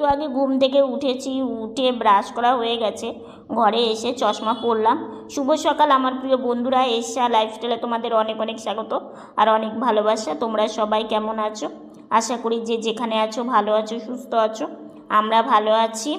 একটু আগে ঘুম থেকে উঠেছি, উঠে ব্রাশ করা হয়ে গেছে, ঘরে এসে চশমা পরলাম। শুভ সকাল আমার প্রিয় বন্ধুরা, এশিয়া লাইফস্টাইলে তোমাদের অনেক অনেক স্বাগত আর অনেক ভালোবাসা। তোমরা সবাই কেমন আছো? আশা করি যে যেখানে আছো ভালো আছো, সুস্থ আছো। আমরা ভালো আছি।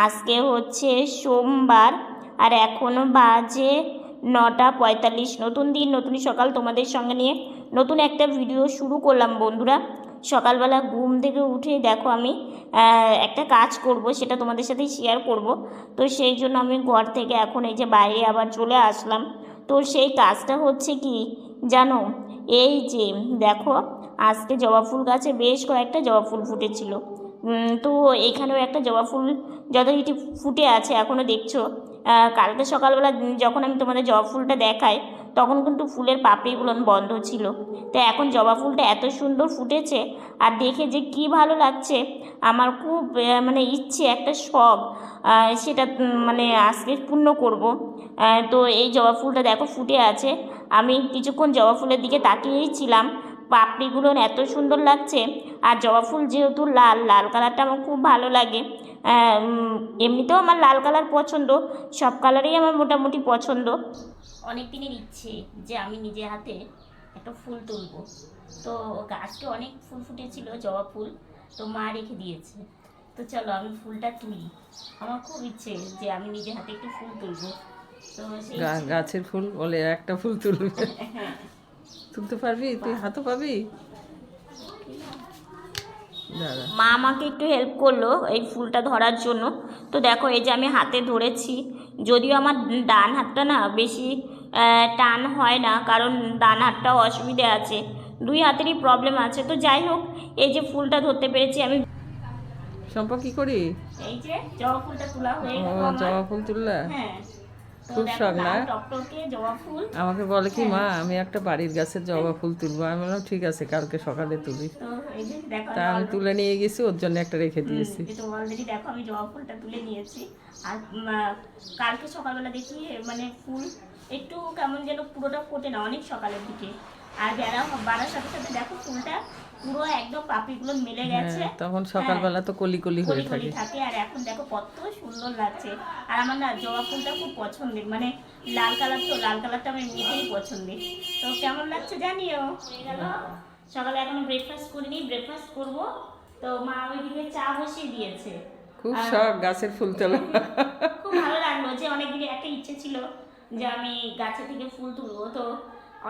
আজকে হচ্ছে সোমবার আর এখনও বাজে 9:45। নতুন দিন নতুন সকাল, তোমাদের সঙ্গে নিয়ে নতুন একটা ভিডিও শুরু করলাম বন্ধুরা। সকালবেলা ঘুম থেকে উঠে দেখো আমি একটা কাজ করব, সেটা তোমাদের সাথে শেয়ার করব। তো সেই জন্য আমি ঘর থেকে এখন এই যে বাইরে আবার চলে আসলাম। তো সেই কাজটা হচ্ছে কি জানো, এই যে দেখো আজকে জবা ফুল গাছে বেশ কয়েকটা জবা ফুল ফুটেছিল। তো এখানেও একটা জবা ফুল যথারীতি ফুটে আছে, এখনও দেখছো। কালকে সকালবেলা যখন আমি তোমাদের জবা ফুলটা দেখাই তখন কিন্তু ফুলের পাপড়িগুলো বন্ধ ছিল। তো এখন জবা ফুলটা এত সুন্দর ফুটেছে আর দেখে যে কি ভালো লাগছে, আমার খুব মানে ইচ্ছে, একটা শখ, সেটা মানে আজকে পূর্ণ করব। তো এই জবা ফুলটা দেখো ফুটে আছে। আমি কিছুক্ষণ জবা ফুলের দিকে তাকিয়েই ছিলাম, পাপড়িগুলো এত সুন্দর লাগছে। আর জবা ফুল যেহেতু লাল, লাল কালারটা আমার খুব ভালো লাগে। এমনিতেও আমার লাল কালার পছন্দ, সব কালারই আমার মোটামুটি পছন্দ। অনেক দিনের ইচ্ছে যে আমি নিজে হাতে একটা ফুল তুলব। তো গাছটা অনেক ফুল ফুটেছিল জবা ফুল, তো মা রেখে দিয়েছে। তো চলো আমি ফুলটা তুলি, আমার খুব ইচ্ছে যে আমি নিজে হাতে একটু ফুল তুলব। তো সেই গাছের ফুল বলে একটা ফুল তুলবে, তুলতে পারবি? তুই হাতও পাবি? মা আমাকে একটু হেল্প করলো এই ফুলটা ধরার জন্য। তো দেখো এই যে আমি হাতে ধরেছি, যদিও আমার ডান হাতটা না বেশি টান হয় না, কারণ ডান হাতটাও অসুবিধে আছে, দুই হাতেরই প্রবলেম আছে। তো যাই হোক, এই যে ফুলটা ধরতে পেরেছি আমি। সম্পা কি করি? এই যে জবা ফুলটা তোলা হয়ে গেল আমার। জবা ফুল তুললা? হ্যাঁ, খুব শখ না? টকটকে জবা ফুল। আমাকে বলে কি মা আমি একটা বাড়ির গাছের জবা ফুল তুলবো। আমি বললাম ঠিক আছে, কালকে সকালে তুলি। তো এই যে দেখো তা আমি তুলে নিয়ে গেছি, ওর জন্য একটা রেখে দিয়েছি। তো অলরেডি দেখো আমি জবা ফুলটা তুলে নিয়েছি। আর কালকে সকালবেলা দেখি মানে ফুল একটু কেমন যেন পুরোটা ফোটে না, অনেক সকালের দিকে। আর বেলা বাড়ার সাথে সাথে দেখো ফুলটা পুরো একদম পাপড়িগুলো মেলে গেছে। তখন সকালবেলা তো কলি কলি হয়ে থাকে। আর এখন দেখো কত সুন্দর লাগছে। আর আমার না জবা ফুলটা খুব পছন্দের, মানে লাল কালার, তো লাল কালারটা আমার এমনিতেই পছন্দের। তো কেমন লাগছে জানিও। হয়ে গেল সকালে এখনো ব্রেকফাস্ট করিনি, ব্রেকফাস্ট করব। তো মা ওইদিকে চা বসিয়ে দিয়েছে। খুব শখ গাছের ফুল তোলা। খুব ভালো লাগলো যে অনেকদিন একটা ইচ্ছে ছিল যে আমি গাছে থেকে ফুল তুলবো। তো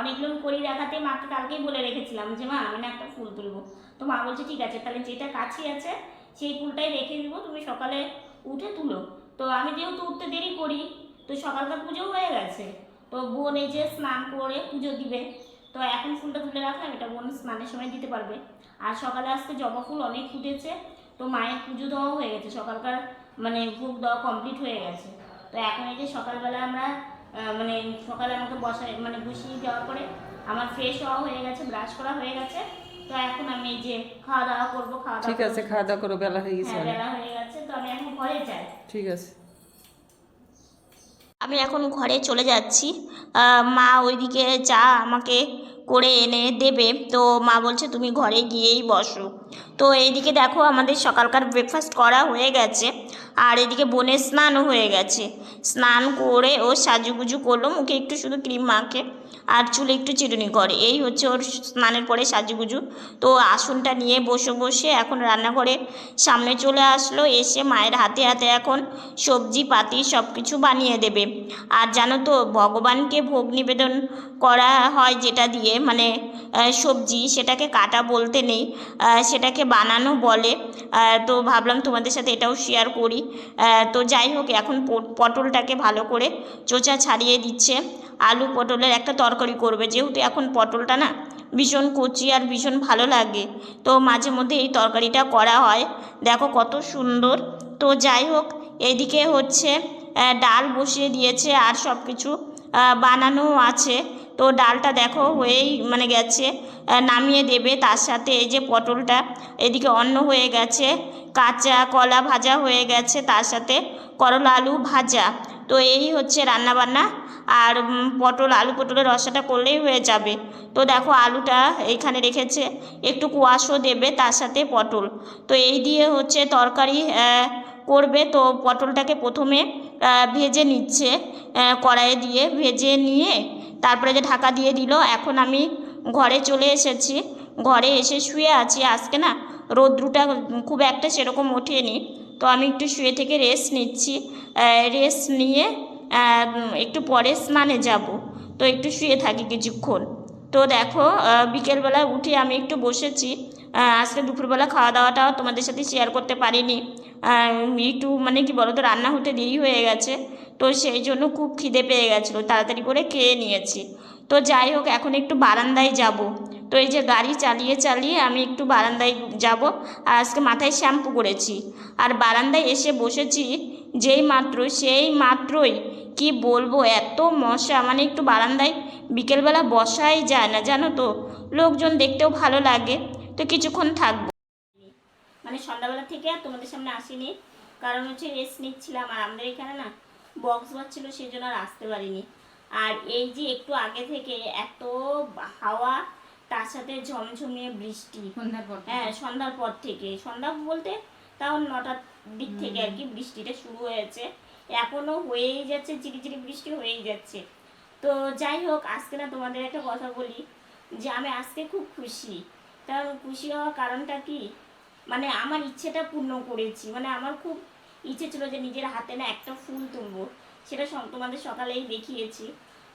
অনেকগুলো করি দেখাতে মাকে কালকেই বলে রেখেছিলাম যে মা আমি না একটা ফুল তুলবো। তো মা বলছে ঠিক আছে, তাহলে যেটা কাছে আছে সেই ফুলটাই রেখে দিব, তুমি সকালে উঠে তুলো। তো আমি যেহেতু উঠতে দেরি করি, তো সকালকার পুজো হয়ে গেছে। তো বোন এই যে স্নান করে পুজো দিবে, তো এখন ফুলটা তুলে রাখলাম, এটা বোন স্নানের সময় দিতে পারবে। আর সকালে আজকে জবা ফুল অনেক ফুটেছে, তো মায়ের পুজো দেওয়াও হয়ে গেছে, সকালকার মানে ভোগ দেওয়া কমপ্লিট হয়ে গেছে। তো এখন এই যে সকালবেলা আমরা মানে সকালে আমাকে বসিয়ে দেওয়ার পরে আমার ফ্রেশ হওয়া হয়ে গেছে, ব্রাশ করা হয়ে গেছে। তো এখন আমি এই যে খাওয়া দাওয়া করবো। ঠিক আছে, খাওয়া দাওয়া করো, বেলা হয়ে গেছে। বেলা হয়ে গেছে, তো আমি এখন ঘরে যাই। ঠিক আছে, আমি এখন ঘরে চলে যাচ্ছি। মা ওইদিকে চা আমাকে করে এনে দেবে, তো মা বলছে তুমি ঘরে গিয়েই বসো। তো এইদিকে দেখো আমাদের সকালকার ব্রেকফাস্ট করা হয়ে গেছে, আর এদিকে বোনের স্নানও হয়ে গেছে। স্নান করে ও সাজুগুজু করলো, মুখে একটু শুধু ক্রিম মাখে আর চুলে একটু চিরুনি করে, এই হচ্ছে ওর স্নানের পরে সাজুগুজু। তো আসনটা নিয়ে বসে বসে এখন রান্নাঘরের সামনে চলে আসলো, এসে মায়ের হাতে হাতে এখন সবজি পাতি সব কিছু বানিয়ে দেবে। আর জানো তো ভগবানকে ভোগ নিবেদন করা হয় যেটা দিয়ে, মানে সবজি, সেটাকে কাটা বলতে নেই, সেটাকে বানানো বলে। তো ভাবলাম তোমাদের সাথে এটাও শেয়ার করি। তো যাই হোক, এখন পটলটাকে ভালো করে চোচা ছাড়িয়ে দিচ্ছে। আলু পটলের একটা তরকারি করবে, যেহেতু এখন পটলটা না ভীষণ কচি আর ভীষণ ভালো লাগে, তো মাঝে মধ্যে এই তরকারিটা করা হয়। দেখো কত সুন্দর। তো যাই হোক, এদিকে হচ্ছে ডাল বসিয়ে দিয়েছে আর সব কিছু বানানো আছে। তো ডালটা দেখো হয়েই মানে গেছে, নামিয়ে দেবে। তার সাথে এই যে পটলটা, এদিকে অন্ন হয়ে গেছে, কাঁচা কলা ভাজা হয়ে গেছে, তার সাথে করলা আলু ভাজা। তো এই হচ্ছে রান্নাবান্না। আর পটল আলু পটলের রসাটা করলেই হয়ে যাবে। তো দেখো আলুটা এইখানে রেখেছে, একটু কোয়াশও দেবে তার সাথে পটল। তো এই দিয়ে হচ্ছে তরকারি করবে। তো পটলটাকে প্রথমে ভেজে নিচ্ছে কড়াইয়ে দিয়ে, ভেজে নিয়ে তারপরে যে ঢাকা দিয়ে দিল। এখন আমি ঘরে চলে এসেছি, ঘরে এসে শুয়ে আছি। আজকে না রৌদ্রটা খুব একটা সেরকম ওঠেনি, তো আমি একটু শুয়ে থেকে রেস্ট নিচ্ছি। রেস্ট নিয়ে একটু পরে স্নানে যাব, তো একটু শুয়ে থাকি কিছুক্ষণ। তো দেখো বিকেলবেলা উঠে আমি একটু বসেছি। আজকে দুপুরবেলা খাওয়া দাওয়াটাও তোমাদের সাথে শেয়ার করতে পারিনি। একটু মানে কি বলো তো, রান্না হতে দেরি হয়ে গেছে, তো সেই জন্য খুব খিদে পেয়ে গেছিলো, তাড়াতাড়ি করে খেয়ে নিয়েছি। তো যাই হোক এখন একটু বারান্দায় যাব। তো এই যে গাড়ি চালিয়ে চালিয়ে আমি একটু বারান্দায় যাব। আর আজকে মাথায় শ্যাম্পু করেছি, আর বারান্দায় এসে বসেছি যেই মাত্র সেই মাত্রই কি বলবো, এত মশা, মানে একটু বারান্দায় বিকেলবেলা বসাই যায় না জানো তো, লোকজন দেখতেও ভালো লাগে। তো কিছুক্ষণ থাকবো, মানে সন্ধ্যাবেলা থেকে আর তোমাদের সামনে আসিনি, কারণ হচ্ছে রেস্ট নিচ্ছিলাম। আর আমাদের এখানে না বক্স বাজছিল, সেই জন্য আর আসতে পারিনি। আর এই যে একটু আগে থেকে এত হাওয়া, তার সাথে ঝমঝমিয়ে বৃষ্টি, হ্যাঁ সন্ধ্যার পর থেকে, সন্ধ্যা বলতে তাও 9টার দিক থেকে আর কি বৃষ্টিটা শুরু হয়েছে। এখনও হয়েই যাচ্ছে, চিরিচিরি বৃষ্টি হয়েই যাচ্ছে। তো যাই হোক আজকে না তোমাদের একটা কথা বলি, যে আমি আজকে খুব খুশি। কারণ খুশি হওয়ার কারণটা কি, মানে আমার ইচ্ছেটা পূর্ণ করেছি। মানে আমার খুব ইচ্ছে ছিল যে নিজের হাতে না একটা ফুল তুলবো, সেটা তোমাদের সকালেই দেখিয়েছি।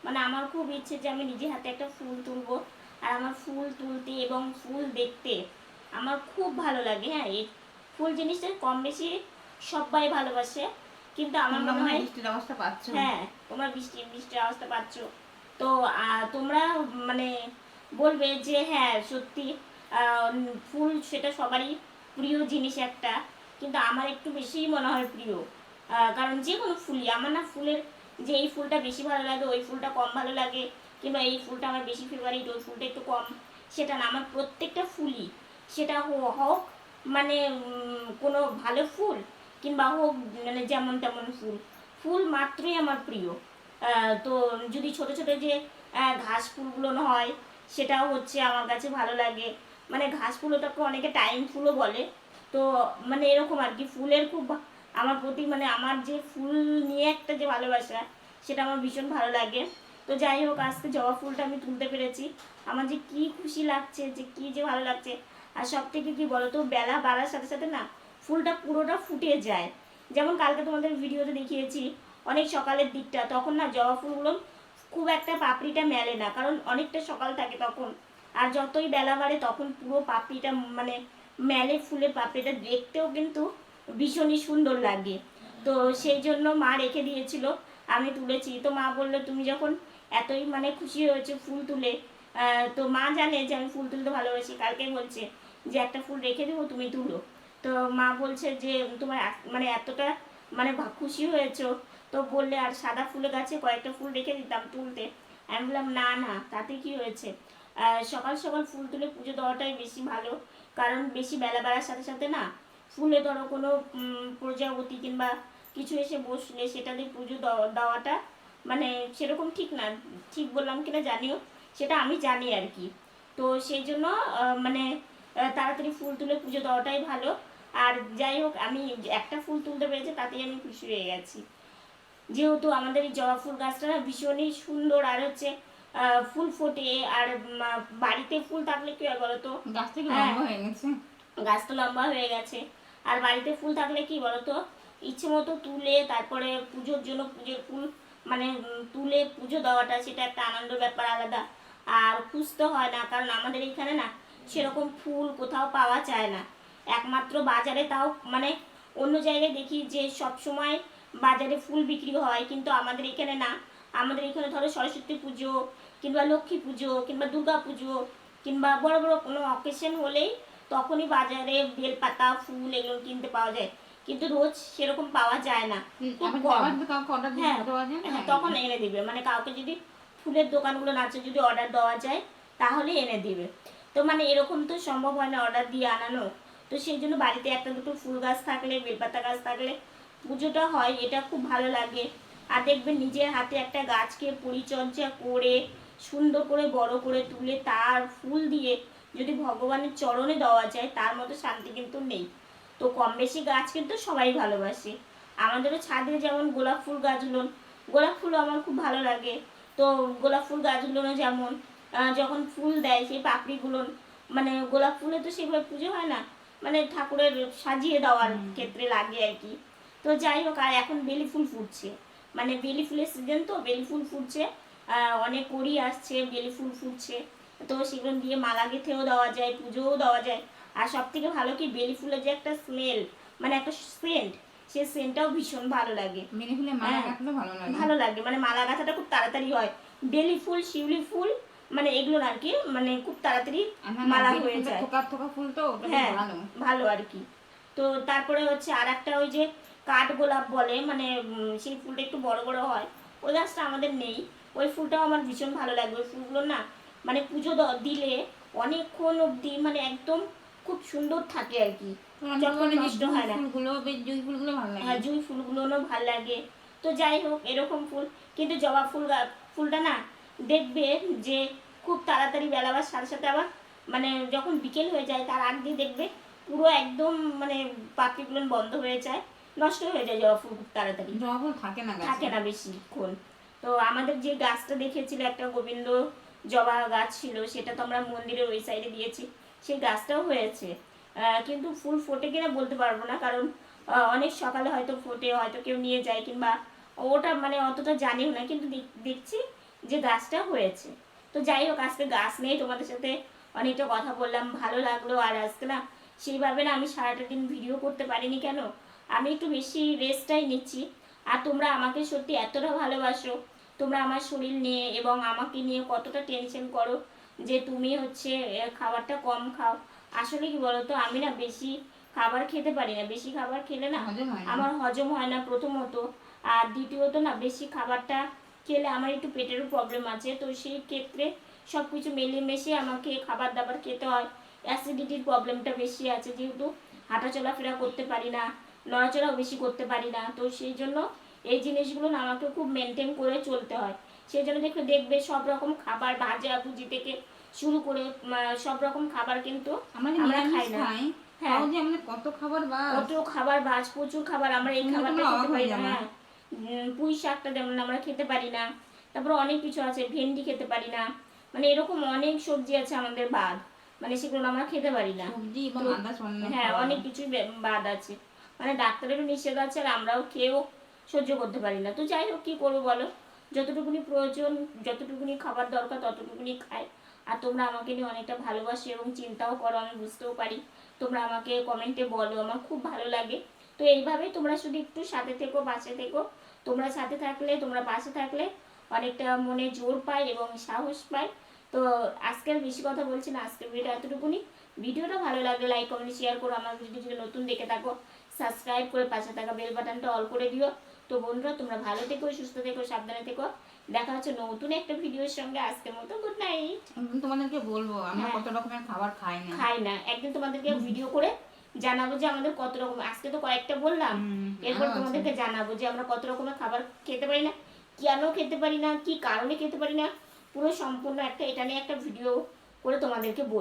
মানে আমার খুব ইচ্ছে যে আমি নিজের হাতে একটা ফুল তুলবো। আর আমার ফুল তুলতে এবং ফুল দেখতে আমার খুব ভালো লাগে। হ্যাঁ, এই ফুল জিনিসটা কম বেশি সবাই ভালোবাসে, কিন্তু আমার মনে হয় বৃষ্টির অবস্থা পাচ্ছ। হ্যাঁ, তোমরা বৃষ্টির আওয়াজটা পাচ্ছ। তো তোমরা মানে বলবে যে হ্যাঁ সত্যি ফুল সেটা সবারই প্রিয় জিনিস একটা, কিন্তু আমার একটু বেশিই মনে হয় প্রিয়। কারণ যে কোনো ফুলই আমার না, ফুলের যে এই ফুলটা বেশি ভালো লাগে ওই ফুলটা কম ভালো লাগে, কিংবা এই ফুলটা আমার বেশি ফেভারিট ওই ফুলটা একটু কম, সেটা না। আমার প্রত্যেকটা ফুলই, সেটা হোক মানে কোনো ভালো ফুল, কিংবা হোক মানে যেমন তেমন ফুল, ফুল মাত্রই আমার প্রিয়। তো যদি ছোট ছোট যে ঘাস ফুলগুলো হয়, সেটাও হচ্ছে আমার কাছে ভালো লাগে। মানে ঘাস ফুল, ওটাকে অনেকে টাইম ফুলও বলে। তো মানে এরকম আর কি, ফুলের খুব আমার প্রতি, মানে আমার যে ফুল নিয়ে একটা যে ভালোবাসা, সেটা আমার ভীষণ ভালো লাগে। তো যাই হোক আজকে জবা ফুলটা আমি তুলতে পেরেছি, আমার যে কি খুশি লাগছে, যে কি যে ভালো লাগছে। আর সব থেকে কি বলো তো, বেলা বাড়ার সাথে সাথে না ফুলটা পুরোটা ফুটে যায়। যেমন কালকে তোমাদের ভিডিওতে দেখিয়েছি অনেক সকালের দিকটা, তখন না জবা ফুলগুলো খুব একটা পাপড়িটা মেলে না, কারণ অনেকটা সকাল থাকে তখন। আর যতই বেলা বাড়ে তখন পুরো পাপড়িটা মানে মেলে, ফুলের পাপড়িটা দেখতেও কিন্তু ভীষণই সুন্দর লাগে। তো সেই জন্য মা রেখে দিয়েছিল, আমি তুলেছি। তো মা বললো তুমি যখন এতই মানে খুশি হয়েছে ফুল তুলে, তো মা জানে যে আমি ফুল তুলতে ভালোবাসি, কালকে বলছে যে একটা ফুল রেখে দেবো তুমি তুলো। তো মা বলছে যে তোমার মানে এতটা মানে খুশি হয়েছো, তো বললে আর সাদা ফুলের গাছে কয়েকটা ফুল রেখে দিতাম তুলতে। আমি বললাম না না, তাতে কি হয়েছে, সকাল সকাল ফুল তুলে পুজো দেওয়াটাই বেশি ভালো। কারণ বেশি বেলা বাড়ার সাথে সাথে না ফুলে ধরো কোনো প্রজাপতি কিংবা কিছু এসে বসলে সেটা দিয়ে পুজো দেওয়াটা মানে সেরকম ঠিক না। ঠিক বললাম কিনা জানিও, সেটা আমি জানি আর কি। তো সেই জন্য মানে তাড়াতাড়ি ফুল তুলে পুজো দেওয়াটাই ভালো। আর যাই হোক আমি একটা ফুল তুলতে পেরেছি, তাতেই আমি খুশি হয়ে গেছি। যেহেতু আমাদের এই জবা ফুল গাছটা না ভীষণই সুন্দর, আর হচ্ছে ফুল ফোটে। আর বাড়িতে ফুল থাকলে কি হয় বলতো, গাছটা লম্বা হয়ে গেছে, গাছটা লম্বা হয়ে গেছে। আর বাড়িতে ফুল থাকলে কি বলতো, ইচ্ছে মতো তুলে তারপরে পুজোর জন্য পুজোর ফুল মানে তুলে পুজো দেওয়াটা, সেটা একটা আনন্দের ব্যাপার আলাদা। আর খুঁজতে হয় না, কারণ আমাদের এইখানে না সেরকম ফুল কোথাও পাওয়া যায় না, একমাত্র বাজারে। তাও মানে অন্য জায়গায় দেখি যে সব সময় বাজারে ফুল বিক্রি হয়, কিন্তু আমাদের এখানে না। আমাদের এখানে ধরো সরস্বতী পুজো কিংবা লক্ষ্মী পুজো কিংবা দুর্গা পুজো কিংবা বড় বড় কোনো অকেশন হলেই তখনই বাজারে বেলপাতা ফুল এগুলো কিনতে পাওয়া যায়, কিন্তু রোজ সেরকম পাওয়া যায় না, খুব কম। হ্যাঁ, তখন এনে দিবে, মানে কাউকে যদি ফুলের দোকানগুলো নাচে যদি অর্ডার দেওয়া যায় তাহলে এনে দিবে। তো মানে এরকম তো সম্ভব হয় না অর্ডার দিয়ে আনানো। তো সেই জন্য বাড়িতে একটা দুটো ফুল গাছ থাকলে, বেলপাতা গাছ থাকলে পুজোটা হয়, এটা খুব ভালো লাগে। আর দেখবেন নিজের হাতে একটা গাছকে পরিচর্যা করে সুন্দর করে বড় করে তুলে তার ফুল দিয়ে যদি ভগবানের চরণে দেওয়া যায় তার মতো শান্তি কিন্তু নেই। তো কম বেশি গাছ কিন্তু সবাই ভালোবাসে। আমাদেরও ছাদে যেমন গোলাপ ফুল গাছগুলো, গোলাপ ফুল আমার খুব ভালো লাগে। তো গোলাপ ফুল গাছগুলো যেমন যখন ফুল দেয় সেই পাপড়িগুলো, মানে গোলাপ ফুলে তো সেভাবে পুজো হয় না, মানে ঠাকুরের সাজিয়ে দেওয়ার ক্ষেত্রে লাগে আর কি। তো যাই হোক, আর এখন বেলি ফুল ফুটছে, মানে বেলি ফুলের সিজন, তো বেলি ফুল ফুটছে, অনেক কড়ি আসছে, বেলি ফুল ফুটছে। তো সেগুলো দিয়ে মালা গেঁথেও দেওয়া যায়, পুজোও দেওয়া যায়। আর সব থেকে ভালো কি, বেলি ফুলের যে একটা স্মেল, মানে একটা সেন্ট, সেই সেন্টটাও ভীষণ ভালো লাগে। বেলি ফুলের মালা গাঁথতে ভালো লাগে। ভালো লাগে, মানে মালা গাঁথাটা খুব তাড়াতাড়ি হয়। বেলি ফুল, শিউলি ফুল, মানে এগুলো আর কি, মানে খুব তাড়াতাড়ি মালা হয়ে যায়। থোকা থোকা ফুল তো ওটা হ্যাঁ, ভালো। ভালো আর কি। তো তারপরে হচ্ছে আর একটা ওই যে কাঠ গোলাপ বলে, মানে সেই ফুলটা একটু বড় বড় হয়, ওই গাছটা আমাদের নেই। ওই ফুলটাও আমার ভীষণ ভালো লাগে। ওই ফুলগুলো না, মানে পুজো দিলে অনেকক্ষণ অবধি মানে একদম খুব সুন্দর থাকে আর কি, যখন নষ্ট হয় না। ফুলগুলো বেশ জুঁই ফুলগুলো ভালো লাগে। হ্যাঁ, জুঁই ফুলগুলোও ভালো লাগে। তো যাই হোক, এরকম ফুল। কিন্তু জবা ফুল ফুলটা না, দেখবে যে খুব তাড়াতাড়ি বেলাবার সাথে সাথে আবার, মানে যখন বিকেল হয়ে যায় তার আগ দিয়ে দেখবে পুরো একদম মানে পাপড়িগুলো বন্ধ হয়ে যায়, নষ্ট হয়ে যায় জবা ফুল খুব তাড়াতাড়ি, জবা ফুল থাকে না গাছে। থাকে না বেশিক্ষণ। তো আমাদের যে গাছটা দেখেছিল, একটা গোবিন্দ জবা গাছ ছিল, সেটা তো আমরা মন্দিরের ওই সাইডে দিয়েছি, সেই গাছটাও হয়েছে। কিন্তু ফুল ফোটে কিনা বলতে পারবো না, কারণ অনেক সকালে হয়তো ফোটে, হয়তো কেউ নিয়ে যায়, কিংবা ওটা মানে অতটা জানিও না, কিন্তু দেখছি যে গাছটা হয়েছে। তো যাই হোক, আজকে গাছ নিয়ে তোমাদের সাথে অনেকটা কথা বললাম, ভালো লাগলো। আর আজকে না সেইভাবে না আমি সারাটা দিন ভিডিও করতে পারিনি, কেন আমি একটু বেশি রেস্টটাই নিচ্ছি। আর তোমরা আমাকে সত্যি এতটা ভালোবাসো, তোমরা আমার শরীর নিয়ে এবং আমাকে নিয়ে কতটা টেনশন করো যে তুমি হচ্ছে খাবারটা কম খাও। আসলে কি বলতো, আমি না বেশি খাবার খেতে পারি না, বেশি খাবার খেলে না আমার হজম হয় না প্রথমত, আর দ্বিতীয়ত না বেশি খাবারটা খেলে আমার একটু পেটেরও প্রবলেম আছে। তো সেই ক্ষেত্রে সব কিছু মিলেমিশে আমাকে খাবার দাবার খেতে হয়। অ্যাসিডিটির প্রবলেমটা বেশি আছে, যেহেতু হাঁটা চলাফেরা করতে পারি না, নড়াচড়াও বেশি করতে পারি না। তো সেই জন্য এই জিনিসগুলো না আমাকে খুব মেনটেন করে চলতে হয়। সেই জন্য দেখবে সব রকম খাবার, ভাজা ভুজি থেকে শুরু করে সব রকম খাবার কিন্তু আমরা খাই না। হ্যাঁ, যে আমাদের কত খাবার কত খাবার বাজ, প্রচুর খাবার। আমরা এই খাবারটা খেতে পারি না। হ্যাঁ, পুঁই শাকটা যেমন আমরা খেতে পারি না, তারপর অনেক কিছু আছে, ভেন্ডি খেতে পারি না, মানে এরকম অনেক সবজি আছে আমাদের বাদ, মানে সেগুলো আমরা খেতে পারি না। হ্যাঁ, অনেক কিছুই বাদ আছে, মানে ডাক্তারেরও নিষেধ আছে, আর আমরাও খেয়েও সহ্য করতে পারি না। তো যাই হোক, কি করবো বলো, যতটুকুনি প্রয়োজন, যতটুকুনি খাবার দরকার ততটুকুনি খাই। আর তোমরা আমাকে নিয়ে অনেকটা ভালোবাসো এবং চিন্তাও করো, আমি বুঝতেও পারি। তোমরা আমাকে কমেন্টে বলো, আমার খুব ভালো লাগে। তো এইভাবেই তোমরা শুধু একটু সাথে থেকো, পাশে থেকো। তোমরা সাথে থাকলে, তোমরা পাশে থাকলে অনেকটা মনে জোর পায় এবং সাহস পায়। তো আজকের বেশি কথা বলছি না, আজকের ভিডিও এতটুকুনি। ভিডিওটা ভালো লাগলে লাইক কমেন্ট শেয়ার করো। আমার ভিডিও যদি নতুন দেখে থাকো সাবস্ক্রাইব করে পাশে থাকা বেল বাটনটা অল করে দিও। তো বন্ধুরা, তোমরা ভালো থেকো, সুস্থ থেকো, সাবধানে থেকো। দেখা হচ্ছে নতুন একটা ভিডিওর সঙ্গে। আজকের মতো গুড নাইট। তোমাদেরকে বলবো আমরা কত রকমের খাবার খাই না। একদিন তোমাদেরকে ভিডিও করে জানাবো যে আমাদের কত রকম, আজকে তো কয়েকটা বললাম, এরপর তোমাদেরকে জানাবো যে আমরা কত রকমের খাবার খেতে পারি না, কেন খেতে পারি না, কি কারণে খেতে পারি না, পুরো সম্পূর্ণ একটা এটা নিয়ে একটা ভিডিও করে তোমাদেরকে বলবো।